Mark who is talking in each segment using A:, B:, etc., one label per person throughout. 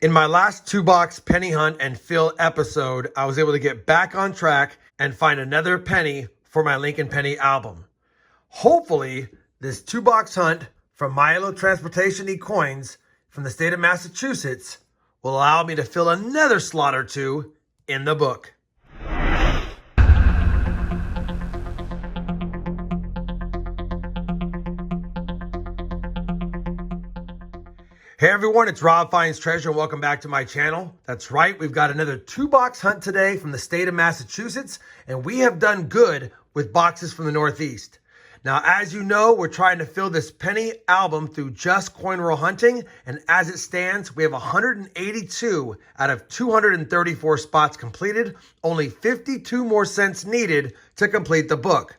A: In my last 2-box penny hunt and fill episode, I was able to get back on track and find another penny for my Lincoln Penny album. Hopefully, this 2-box hunt from Milo Transportation eCoins from the state of Massachusetts will allow me to fill another slot or two in the book. Hey everyone, it's RobFindsTreasure and welcome back to my channel. That's right, we've got another 2-box hunt today from the state of Massachusetts, and we have done good with boxes from the Northeast. Now, as you know, we're trying to fill this penny album through just coin roll hunting, and as it stands, we have 182 out of 234 spots completed, only 52 more cents needed to complete the book.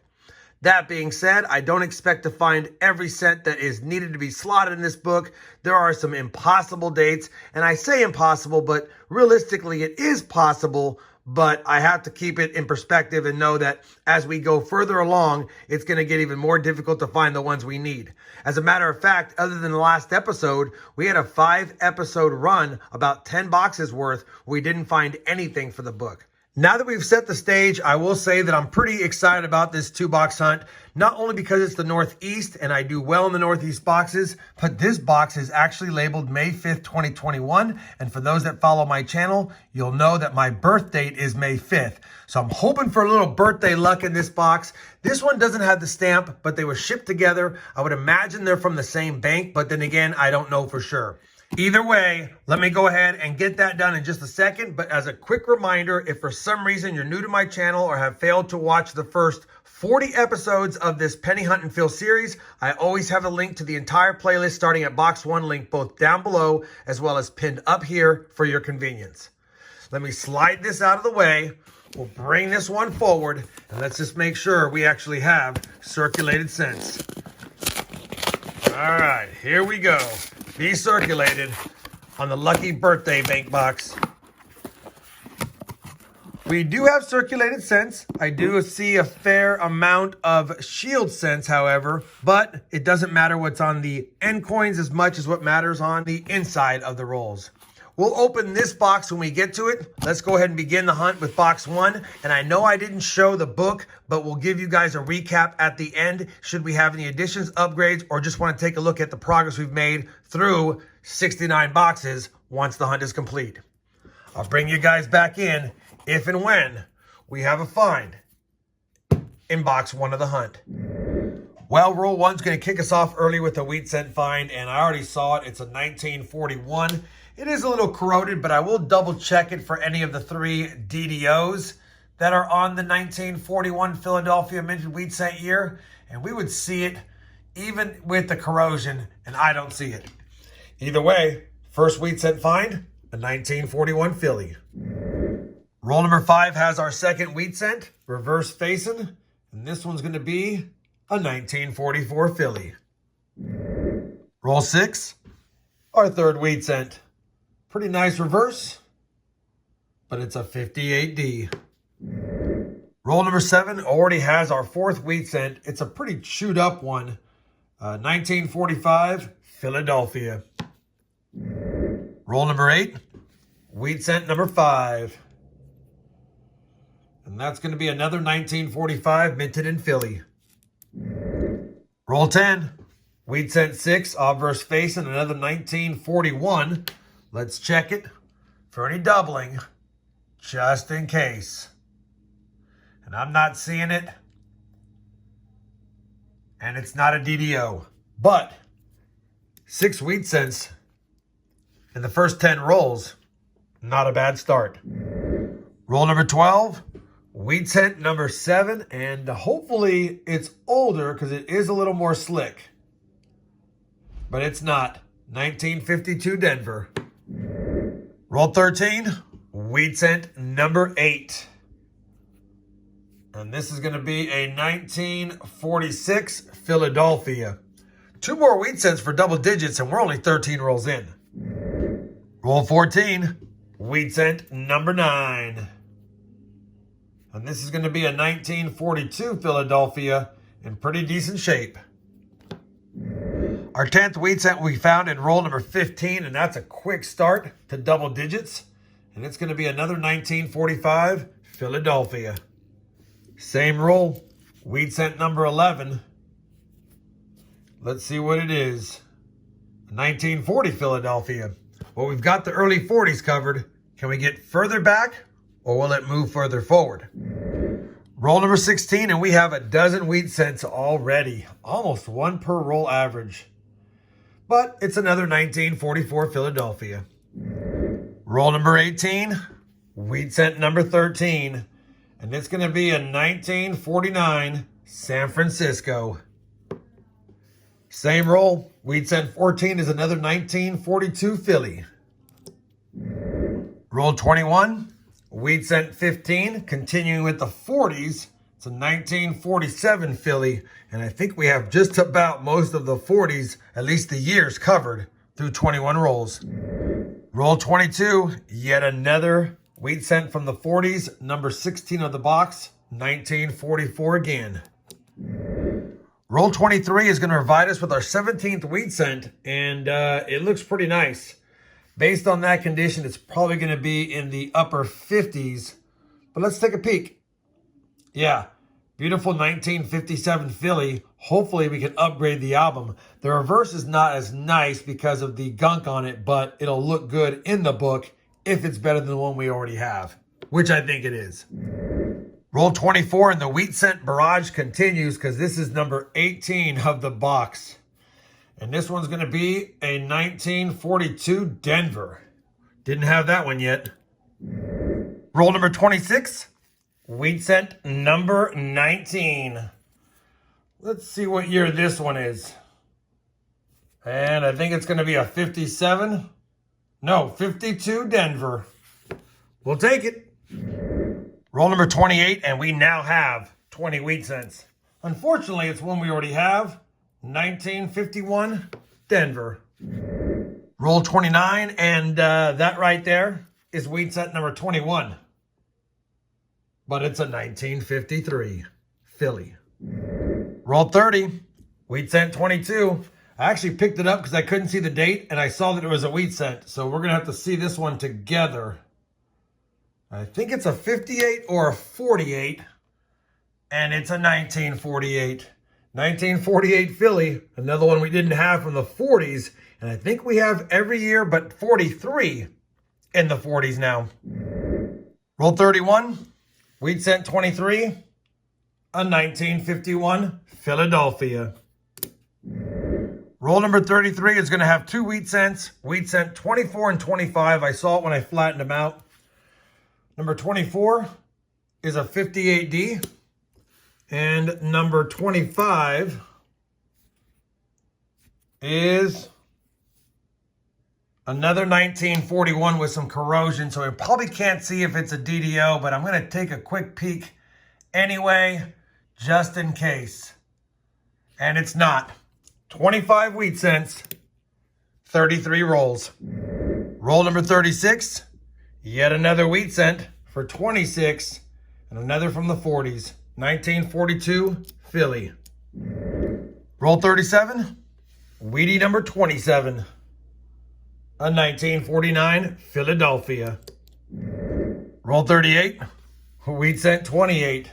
A: That being said, I don't expect to find every cent that is needed to be slotted in this book. There are some impossible dates, and I say impossible, but realistically it is possible, but I have to keep it in perspective and know that as we go further along, it's going to get even more difficult to find the ones we need. As a matter of fact, other than the last episode, we had a 5-episode run, about 10 boxes worth, where we didn't find anything for the book. Now that we've set the stage, I will say that I'm pretty excited about this 2-box hunt, not only because it's the Northeast and I do well in the Northeast boxes, but this box is actually labeled May 5th, 2021. And for those that follow my channel, you'll know that my birth date is May 5th. So I'm hoping for a little birthday luck in this box. This one doesn't have the stamp, but they were shipped together. I would imagine they're from the same bank, but then again, I don't know for sure. Either way, let me go ahead and get that done in just a second. But as a quick reminder, if for some reason you're new to my channel or have failed to watch the first 40 episodes of this Penny Hunt and Fill series, I always have a link to the entire playlist starting at box 1, linked both down below as well as pinned up here for your convenience. Let me slide this out of the way. We'll bring this one forward and let's just make sure we actually have circulated cents. All right, here we go. Be circulated on the lucky birthday bank box. We do have circulated cents. I do see a fair amount of shield cents, however, but it doesn't matter what's on the end coins as much as what matters on the inside of the rolls. We'll open this box when we get to it. Let's go ahead and begin the hunt with box 1. And I know I didn't show the book, but we'll give you guys a recap at the end should we have any additions, upgrades, or just want to take a look at the progress we've made through 69 boxes once the hunt is complete. I'll bring you guys back in if and when we have a find in box 1 of the hunt. Well, roll 1's going to kick us off early with a wheat cent find, and I already saw it. It's a 1941. It is a little corroded, but I will double check it for any of the 3 DDOs that are on the 1941 Philadelphia minted wheat cent year, and we would see it even with the corrosion, and I don't see it. Either way, first wheat cent find, a 1941 Philly. Roll number 5 has our second wheat cent, reverse facing, and this one's going to be a 1944 Philly. Roll 6, our third wheat cent. Pretty nice reverse, but it's a 58D. Roll number 7 already has our fourth wheat cent. It's a pretty chewed up one. 1945 Philadelphia. Roll number 8, wheat cent number 5. And that's going to be another 1945 minted in Philly. Roll 10, wheat cent 6, obverse facing, another 1941. Let's check it for any doubling, just in case. And I'm not seeing it. And it's not a DDO. But 6 wheat cents in the first 10 rolls, not a bad start. Roll number 12, wheat cent number 7. And hopefully it's older because it is a little more slick. But it's not. 1952 Denver. Roll 13, wheat cent number 8. And this is going to be a 1946 Philadelphia. 2 more wheat cents for double digits, and we're only 13 rolls in. Roll 14, wheat cent number 9. And this is going to be a 1942 Philadelphia in pretty decent shape. Our 10th wheat cent we found in roll number 15, and that's a quick start to double digits. And it's going to be another 1945 Philadelphia. Same roll, wheat cent number 11. Let's see what it is. 1940 Philadelphia. Well, we've got the early 40s covered. Can we get further back, or will it move further forward? Roll number 16, and we have a dozen wheat cents already. Almost one per roll average. But it's another 1944 Philadelphia. Roll number 18, wheat cent number 13. And it's going to be a 1949 San Francisco. Same roll, wheat cent 14 is another 1942 Philly. Roll 21, wheat cent 15, continuing with the 40s. It's a 1947 Philly, and I think we have just about most of the 40s, at least the years, covered through 21 rolls. Roll 22, yet another wheat cent from the 40s, number 16 of the box, 1944 again. Roll 23 is going to provide us with our 17th wheat cent, and it looks pretty nice. Based on that condition, it's probably going to be in the upper 50s, but let's take a peek. Yeah, beautiful 1957 Philly. Hopefully we can upgrade the album. The reverse is not as nice because of the gunk on it, but it'll look good in the book if it's better than the one we already have, which I think it is. Roll 24 and the wheat cent barrage continues because this is number 18 of the box. And this one's going to be a 1942 Denver. Didn't have that one yet. Roll number 26. Wheat cent number 19. Let's see what year this one is. And I think it's going to be a 57. No, 52 Denver. We'll take it. Roll number 28, and we now have 20 wheat cents. Unfortunately, it's one we already have. 1951 Denver. Roll 29, and that right there is wheat cent number 21. But it's a 1953 Philly. Roll 30, wheat cent 22. I actually picked it up because I couldn't see the date, and I saw that it was a wheat cent. So we're going to have to see this one together. I think it's a 58 or a 48, and it's a 1948. 1948 Philly, another one we didn't have from the 40s, and I think we have every year but 43 in the 40s now. Roll 31, wheat cent 23, a 1951 Philadelphia. Roll number 33 is going to have two wheat cents 24 and 25. I saw it when I flattened them out. Number 24 is a 58D. And number 25 is another 1941 with some corrosion. So I probably can't see if it's a DDO, but I'm going to take a quick peek anyway, just in case. And it's not. 25 wheat cents, 33 rolls. Roll number 36, yet another wheat cent for 26, and another from the 40s. 1942 Philly. Roll 37, Wheatie number 27, a 1949 Philadelphia. Roll 38, wheat cent 28,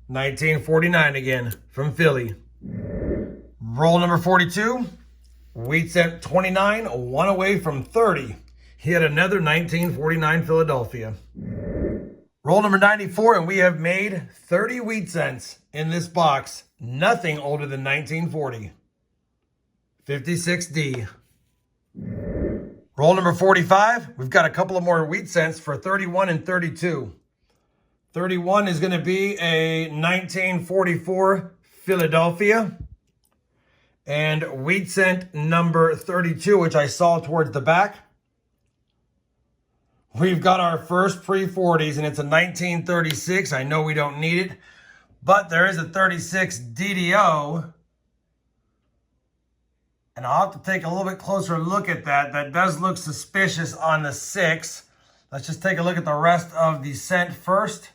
A: 1949 again from Philly. Roll number 42, wheat cent 29, one away from 30. He had another 1949 Philadelphia. Roll number 94, and we have made 30 wheat cents in this box. Nothing older than 1940. 56D. Roll number 45, we've got a couple of more wheat cents for 31 and 32. 31 is going to be a 1944 Philadelphia. And wheat cent number 32, which I saw towards the back. We've got our first pre-40s, and it's a 1936. I know we don't need it, but there is a 36 DDO. And I'll have to take a little bit closer look at that. That does look suspicious on the 6. Let's just take a look at the rest of the cent first.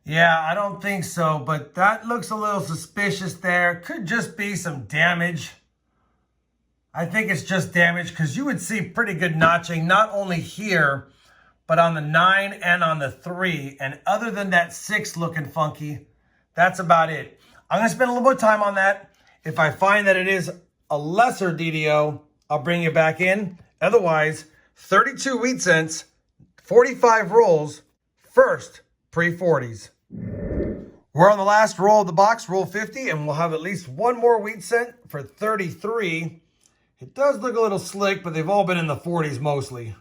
A: Yeah, I don't think so, but that looks a little suspicious there. Could just be some damage. I think it's just damage because you would see pretty good notching, not only here, but on the 9 and on the 3. And other than that 6 looking funky, that's about it. I'm going to spend a little bit of time on that. If I find that it is a lesser DDO, I'll bring it back in. Otherwise, 32 wheat cents, 45 rolls, first pre-40s. We're on the last roll of the box, roll 50, and we'll have at least one more wheat cent for 33. It does look a little slick, but they've all been in the 40s mostly.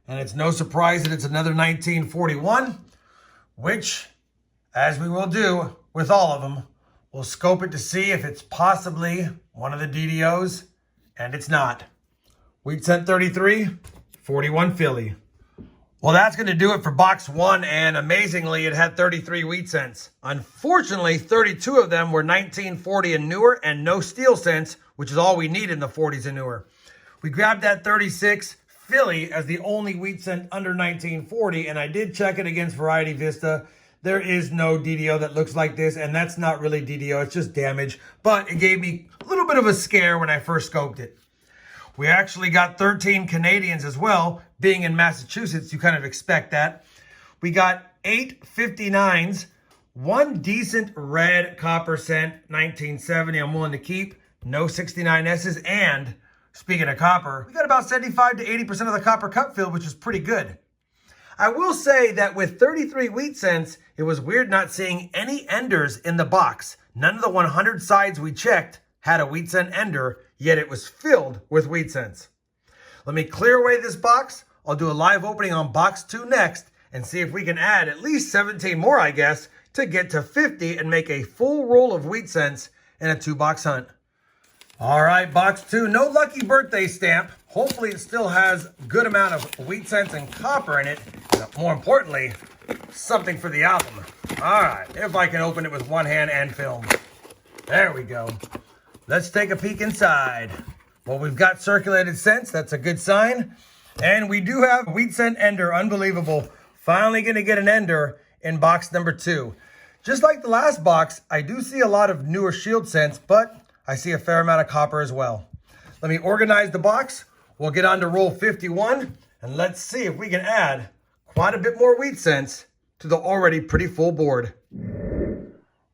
A: And it's no surprise that it's another 1941, which, as we will do with all of them, we'll scope it to see if it's possibly one of the DDOs, and it's not. Wheat cent 33, 41 Philly. Well, that's going to do it for box 1, and amazingly, it had 33 wheat cents. Unfortunately, 32 of them were 1940 and newer, and no steel cents, which is all we need in the 40s and newer. We grabbed that 36 Philly as the only wheat cent under 1940, and I did check it against Variety Vista. There is no DDO that looks like this, and that's not really DDO, it's just damage, but it gave me a little bit of a scare when I first scoped it. We actually got 13 Canadians as well. Being in Massachusetts, you kind of expect that. We got 8 59s, 1 decent red copper cent, 1970 I'm willing to keep, no 69S's, and speaking of copper, we got about 75 to 80% of the copper cut filled, which is pretty good. I will say that with 33 wheat cents, it was weird not seeing any enders in the box. None of the 100 sides we checked had a wheat cent ender, yet it was filled with wheat cents. Let me clear away this box. I'll do a live opening on box 2 next and see if we can add at least 17 more, I guess, to get to 50 and make a full roll of wheat cents in a 2-box hunt. All right, box 2, no lucky birthday stamp. Hopefully it still has a good amount of wheat cents and copper in it. But more importantly, something for the album. All right, if I can open it with one hand and film. There we go. Let's take a peek inside. Well, we've got circulated cents. That's a good sign. And we do have wheat cent ender. Unbelievable. Finally going to get an ender in box number 2. Just like the last box, I do see a lot of newer shield cents, but I see a fair amount of copper as well. Let me organize the box. We'll get on to roll 51, and let's see if we can add quite a bit more wheat cents to the already pretty full board.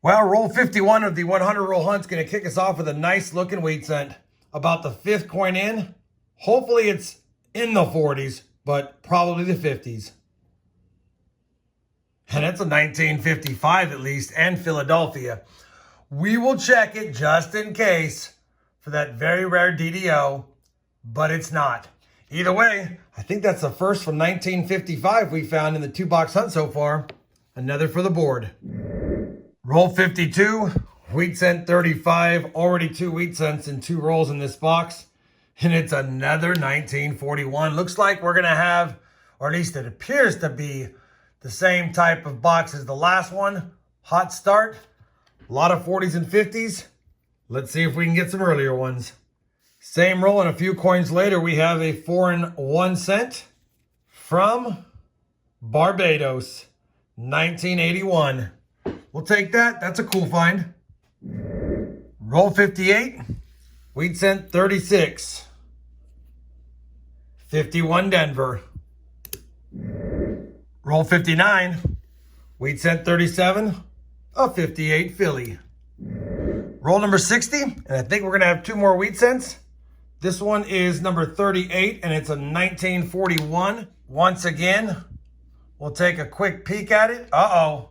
A: Well, roll 51 of the 100 roll hunt's going to kick us off with a nice looking wheat cent. About the 5th coin in. Hopefully it's in the 40s, but probably the 50s. And it's a 1955 at least, and Philadelphia. We will check it just in case for that very rare DDO, but it's not. Either way, I think that's the first from 1955 we found in the 2-box hunt so far. Another for the board. Roll 52, wheat cent 35, already 2 wheat cents in 2 rolls in this box. And it's another 1941. Looks like we're going to have, or at least it appears to be, the same type of box as the last one. Hot start, a lot of 40s and 50s. Let's see if we can get some earlier ones. Same roll, and a few coins later, we have a 4 and 1 cent from Barbados, 1981. We'll take that. That's a cool find. Roll 58. Wheat cent 36. 51 Denver. Roll 59. Wheat cent 37. A 58 Philly. Roll number 60. And I think we're going to have 2 more wheat cents. This one is number 38, and it's a 1941. Once again, we'll take a quick peek at it. Uh-oh.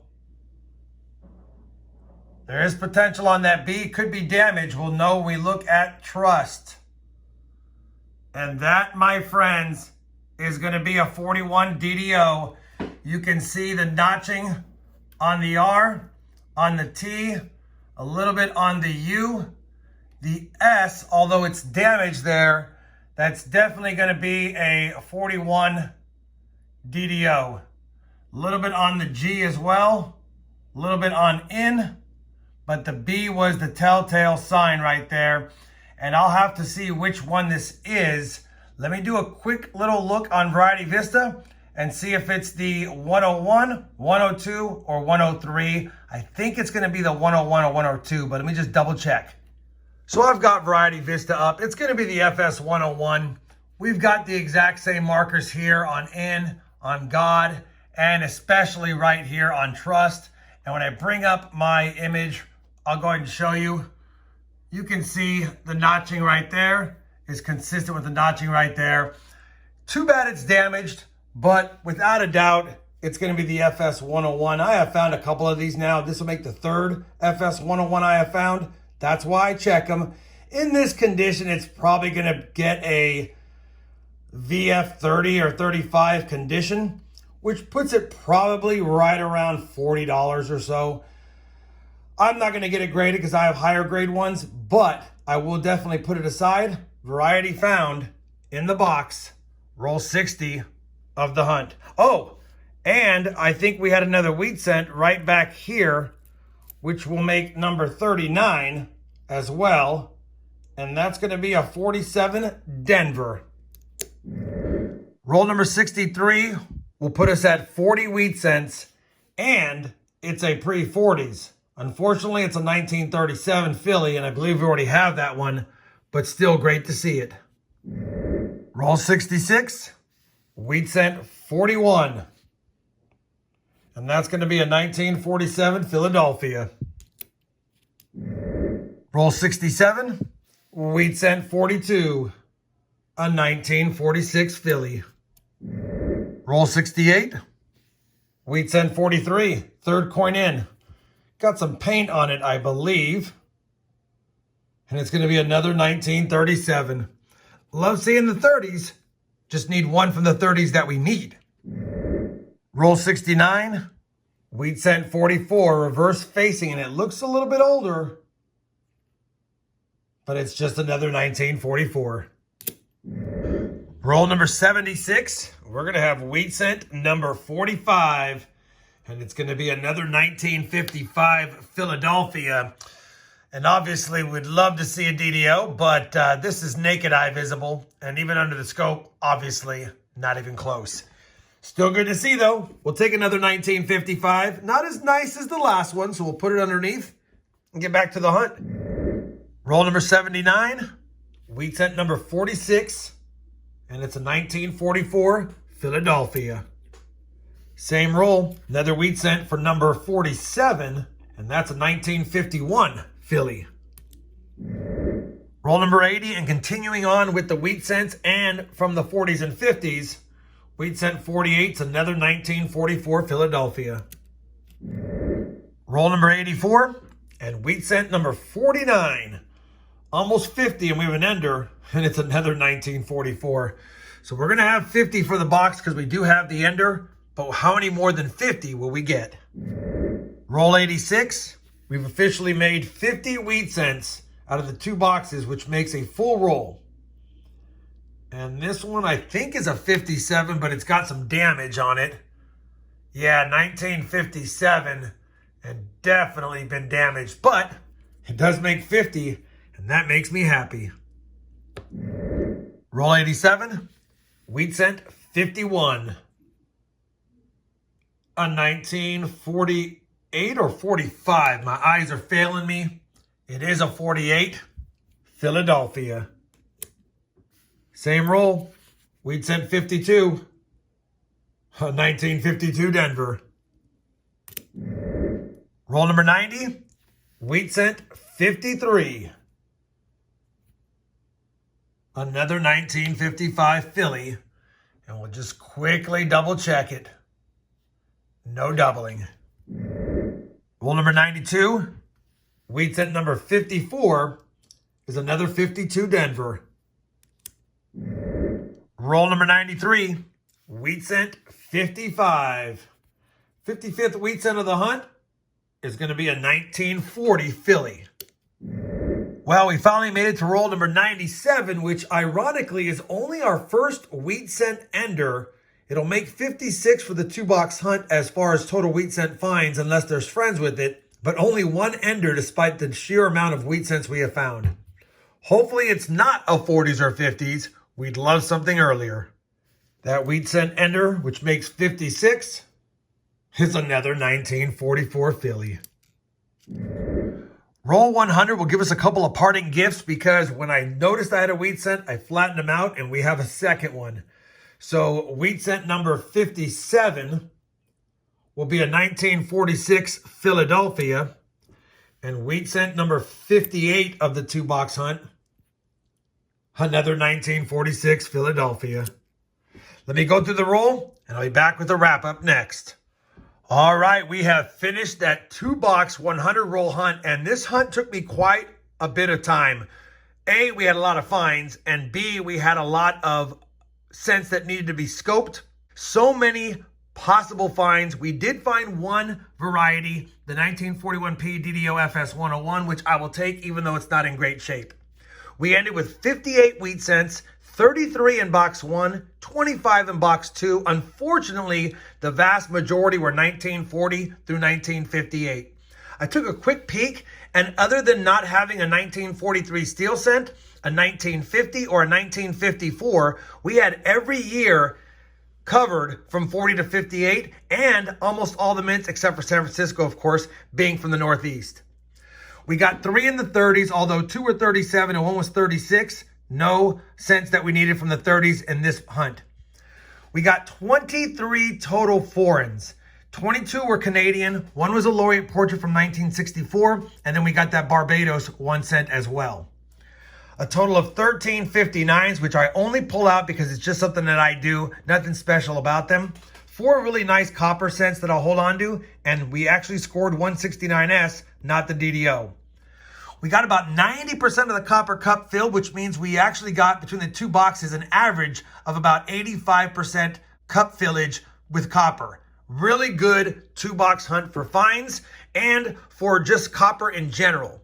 A: There is potential on that B. Could be damage. We'll know when we look at trust. And that, my friends, is going to be a 41 DDO. You can see the notching on the R, on the T, a little bit on the U. The S, although it's damaged there, that's definitely going to be a 41 DDO. A little bit on the G as well. A little bit on N. But the B was the telltale sign right there. And I'll have to see which one this is. Let me do a quick little look on Variety Vista and see if it's the 101, 102, or 103. I think it's going to be the 101 or 102, but let me just double check. So I've got Variety Vista up. It's going to be the FS 101. We've got the exact same markers here on In, on God, and especially right here on Trust. And when I bring up my image, I'll go ahead and show you. You can see the notching right there is consistent with the notching right there. Too bad it's damaged, but without a doubt, it's going to be the FS 101. I have found a couple of these now. This will make the third FS 101 I have found. That's why I check them. In this condition, it's probably going to get a VF 30 or 35 condition, which puts it probably right around $40 or so. I'm not going to get it graded because I have higher grade ones, but I will definitely put it aside. Variety found in the box, roll 60 of the hunt. Oh, and I think we had another wheat cent right back here, which will make number 39 as well. And that's going to be a 47 Denver. Roll number 63 will put us at 40 wheat cents, and it's a pre-40s. Unfortunately, it's a 1937 Philly, and I believe we already have that one, but still great to see it. Roll 66, wheat cent 41. And that's going to be a 1947 Philadelphia. Roll 67, wheat cent 42, a 1946 Philly. Roll 68, wheat cent 43, third coin in. Got some paint on it, I believe. And it's going to be another 1937. Love seeing the 30s. Just need one from the 30s that we need. Roll 69. Wheat cent 44. Reverse facing. And it looks a little bit older. But it's just another 1944. Roll number 76. We're going to have wheat cent number 45. And it's going to be another 1955 Philadelphia. And obviously, we'd love to see a DDO, but this is naked eye visible. And even under the scope, obviously, not even close. Still good to see, though. We'll take another 1955. Not as nice as the last one, so we'll put it underneath and get back to the hunt. Roll number 79. Wheat cent number 46. And it's a 1944 Philadelphia. Same roll. Another wheat cent for number 47. And that's a 1951 Philly. Roll number 80, and continuing on with the wheat cents and from the 40s and 50s, wheat cent 48's another 1944 Philadelphia. Roll number 84, and wheat cent number 49. Almost 50, and we have an ender, and it's another 1944. So we're going to have 50 for the box because we do have the ender, but how many more than 50 will we get? Roll 86. We've officially made 50 wheat cents out of the two boxes, which makes a full roll. And this one I think is a 57, but it's got some damage on it. Yeah, 1957, and definitely been damaged, but it does make 50, and that makes me happy. Roll 87, wheat cent 51. A 1948 or 45. My eyes are failing me. It is a 48. Philadelphia. Same roll. Wheat cent 52. A 1952 Denver. Roll number 90. Wheat cent 53. Another 1955 Philly. And we'll just quickly double check it. No doubling. Roll number 92, wheat cent number 54 is another 52 Denver. Roll number 93, wheat cent 55. 55th wheat cent of the hunt is going to be a 1940 Philly. Well, we finally made it to roll number 97, which ironically is only our first wheat cent ender. It'll make 56 for the two-box hunt as far as total wheat cent finds, unless there's friends with it, but only one ender despite the sheer amount of wheat cents we have found. Hopefully it's not a 40s or 50s. We'd love something earlier. That wheat cent ender, which makes 56, is another 1944 Philly. Roll 100 will give us a couple of parting gifts because when I noticed I had a wheat cent, I flattened them out and we have a second one. So wheat cent number 57 will be a 1946 Philadelphia, and wheat cent number 58 of the 2-box hunt, another 1946 Philadelphia. Let me go through the roll, and I'll be back with the wrap-up next. All right, we have finished that 2-box 100 roll hunt, and this hunt took me quite a bit of time. A, we had a lot of finds, and B, we had a lot of cents that needed to be scoped. So many possible finds. We did find one variety, the 1941P DDO FS 101, which I will take even though it's not in great shape. We ended with 58 wheat cents, 33 in box 1, 25 in box 2. Unfortunately, the vast majority were 1940 through 1958. I took a quick peek, and other than not having a 1943 steel cent, a 1950, or a 1954, we had every year covered from 40 to 58, and almost all the mints, except for San Francisco, of course, being from the Northeast. We got 3 in the 30s, although 2 were 37 and 1 was 36. No cents that we needed from the 30s in this hunt. We got 23 total foreigns. 22 were Canadian. 1 was a laureate portrait from 1964. And then we got that Barbados 1 cent as well. A total of 13 59s, which I only pull out because it's just something that I do. Nothing special about them. 4 really nice copper cents that I'll hold on to. And we actually scored 169S, not the DDO. We got about 90% of the copper cup filled, which means we actually got between the 2 boxes an average of about 85% cup fillage with copper. Really good 2-box hunt for finds and for just copper in general.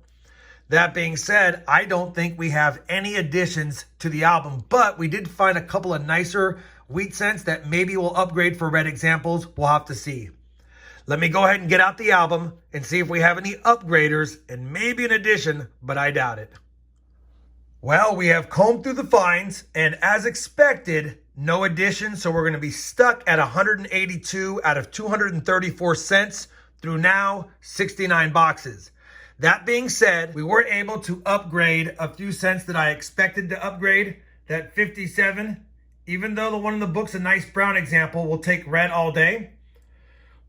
A: That being said, I don't think we have any additions to the album, but we did find a couple of nicer wheat cents that maybe will upgrade for red examples. We'll have to see. Let me go ahead and get out the album and see if we have any upgraders and maybe an addition, but I doubt it. Well, we have combed through the finds, and as expected, no addition, so we're going to be stuck at 182 out of 234 cents through now 69 boxes. That being said, we were able to upgrade a few cents that I expected to upgrade. That 57, even though the one in the book's a nice brown example, we'll take red all day.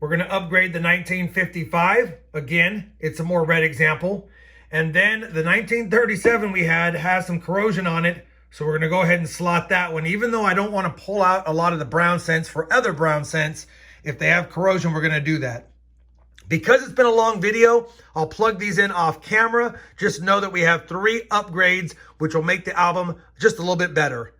A: We're going to upgrade the 1955. Again, it's a more red example. And then the 1937 we had has some corrosion on it. So we're going to go ahead and slot that one. Even though I don't want to pull out a lot of the brown cents for other brown cents, if they have corrosion, we're going to do that. Because it's been a long video, I'll plug these in off camera. Just know that we have 3 upgrades, which will make the album just a little bit better.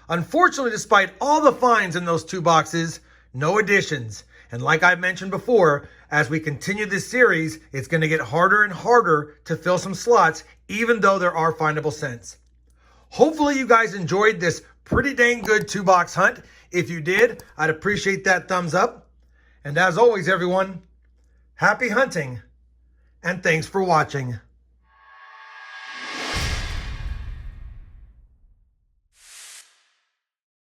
A: Unfortunately, despite all the finds in those 2 boxes, no additions. And like I mentioned before, as we continue this series, it's going to get harder and harder to fill some slots, even though there are findable cents. Hopefully you guys enjoyed this pretty dang good 2-box hunt. If you did, I'd appreciate that thumbs up. And as always, everyone, happy hunting, and thanks for watching.